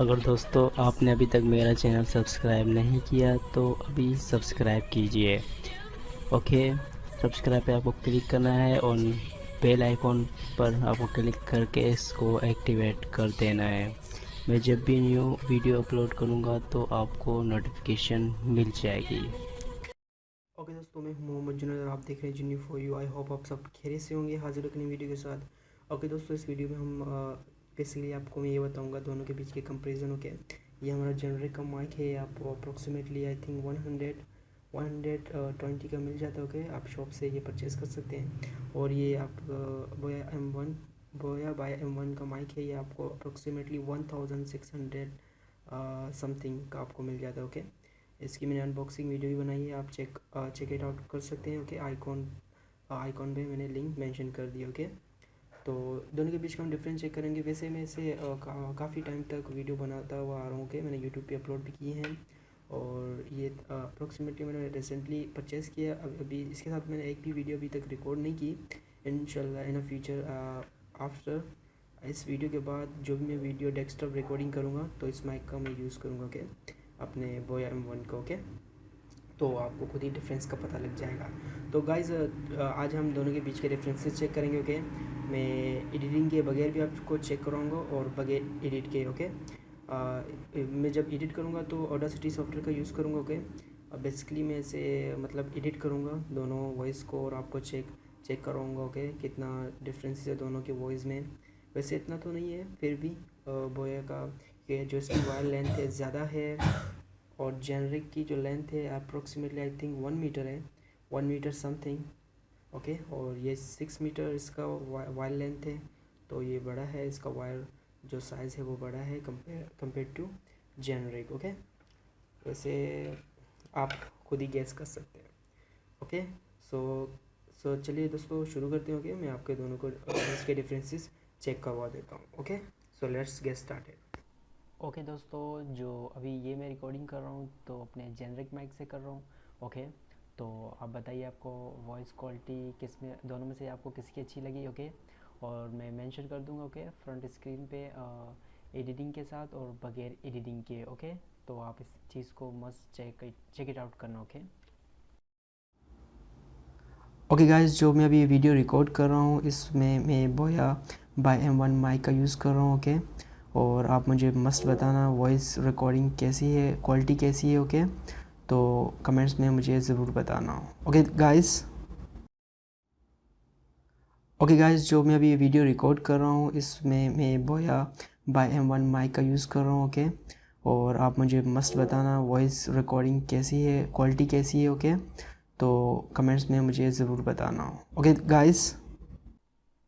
अगर दोस्तों आपने अभी तक मेरा चैनल सब्सक्राइब नहीं किया तो अभी सब्सक्राइब कीजिए। ओके, सब्सक्राइब पे आपको क्लिक करना है और बेल आइकॉन पर आपको क्लिक करके इसको एक्टिवेट कर देना है। मैं जब भी न्यू वीडियो अपलोड करूँगा तो आपको नोटिफिकेशन मिल जाएगी। ओके दोस्तों, मैं हूं मोहम्मद जुन्नी और आप देख रहे हैं जुन्नी फॉर यू। आई होप आप सब खैरियत से होंगे। हाजिर एक नई वीडियो के साथ। ओके दोस्तों, इस वीडियो में हम बेसिकली आपको मैं ये बताऊंगा दोनों के बीच के कंपैरिजन। ओके, ये हमारा जेनरिक का माइक है, आपको अप्रोक्सीमेटली आई थिंक 120 का मिल जाता है। ओके, आप शॉप से ये परचेज़ कर सकते हैं। और ये आप बोया बाय M1 का माइक है, ये आपको अप्रोक्सीमेटली 1600 समथिंग का आपको मिल जाता है। ओके, इसकी मैंने अनबॉक्सिंग वीडियो भी बनाई है, आप चेक इट आउट कर सकते हैं। ओके, आइकॉन पे मैंने लिंक मेंशन कर दिया। ओके, तो दोनों के बीच का हम डिफरेंस चेक करेंगे। वैसे मैं इसे काफ़ी टाइम तक वीडियो बनाता हुआ आ रहा हूँ। ओके, मैंने यूट्यूब पे अपलोड भी किए हैं और ये अप्रोक्सीमेटली मैंने रिसेंटली परचेज़ किया। अभी इसके साथ मैंने एक भी वीडियो अभी तक रिकॉर्ड नहीं की। इंशाल्लाह इन अ फ्यूचर आफ्टर इस वीडियो के बाद जो भी मैं वीडियो डेस्कटॉप रिकॉर्डिंग करूँगा तो इस माइक का मैं यूज़ करूँगा। ओके, अपने बोया M1 का। ओके, तो आपको खुद ही डिफरेंस का पता लग जाएगा। तो गाइज़ आज हम दोनों के बीच के डिफरेंसेस चेक करेंगे। ओके, मैं एडिटिंग के बगैर भी आपको चेक कराऊंगा और बगैर एडिट के। ओके, मैं जब एडिट करूँगा तो ऑडासिटी सॉफ्टवेयर का यूज़ करूँगा। ओके, बेसिकली मैं इसे मतलब एडिट करूँगा दोनों वॉइस को और आपको चेक कराऊँगा। ओके, कितना डिफरेंस है दोनों के वॉइस में। वैसे इतना तो नहीं है, फिर भी बोया का कि जो इसकी वायर लेंथ है ज़्यादा है और जेनरिक की जो लेंथ है अप्रोक्सीमेटली आई थिंक 1 मीटर है, 1 मीटर समथिंग। ओके, और ये 6 मीटर इसका वायर लेंथ है, तो ये बड़ा है। इसका वायर जो साइज़ है वो बड़ा है कंपेयर टू जेनरिक। ओके, वैसे आप खुद ही गैस कर सकते हैं। ओके, सो चलिए दोस्तों शुरू करते हैं। ओके, मैं आपके दोनों को इसके डिफरेंसेस चेक करवा देता हूँ। Okay, so let's get started. Okay दोस्तों, जो अभी ये मैं रिकॉर्डिंग कर रहा हूँ तो अपने जेनरिक माइक से कर रहा हूँ। ओके, तो आप बताइए आपको वॉइस क्वालिटी किस में दोनों में से आपको किसकी अच्छी लगी। ओके, और मैं मेंशन कर दूंगा ओके फ्रंट स्क्रीन पे एडिटिंग के साथ और बगैर एडिटिंग के। ओके, तो आप इस चीज़ को मस्ट चेक इट आउट करना। ओके ओके गाइस, जो मैं अभी वीडियो रिकॉर्ड कर रहा हूँ इसमें मैं बोया by-m1 माइक का यूज़ कर रहा हूँ। ओके, और आप मुझे मस्ट बताना वॉइस रिकॉर्डिंग कैसी है, क्वालिटी कैसी है। ओके, तो कमेंट्स में मुझे ज़रूर बताना। ओके गाइस, जो मैं अभी वीडियो रिकॉर्ड कर रहा हूँ इसमें मैं बोया by-m1 माइक का यूज़ कर रहा हूँ। ओके, और आप मुझे मस्ट बताना वॉइस रिकॉर्डिंग कैसी है, क्वालिटी कैसी है। ओके, तो कमेंट्स में मुझे ज़रूर बताना। ओके गाइस,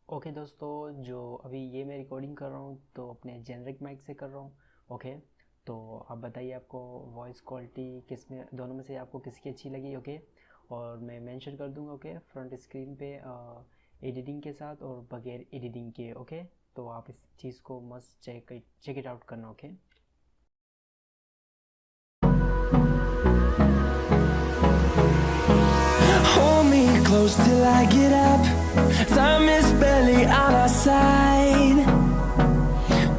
ओके दोस्तों, जो अभी ये मैं रिकॉर्डिंग कर रहा हूँ तो अपने जेनरिक माइक से कर रहा हूँ। ओके, तो आप बताइए आपको वॉइस क्वालिटी किस में दोनों में से आपको किसकी अच्छी लगी। ओके, और मैं मेंशन कर दूंगा ओके फ्रंट स्क्रीन पे एडिटिंग के साथ और बगैर एडिटिंग के। ओके, तो आप इस चीज़ को मस्ट चेक इट आउट करना। Okay Hold me close till I get up. Time is barely on our side.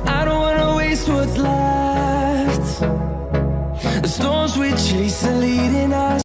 I don't wanna waste what's left. The storms we chase are leading us.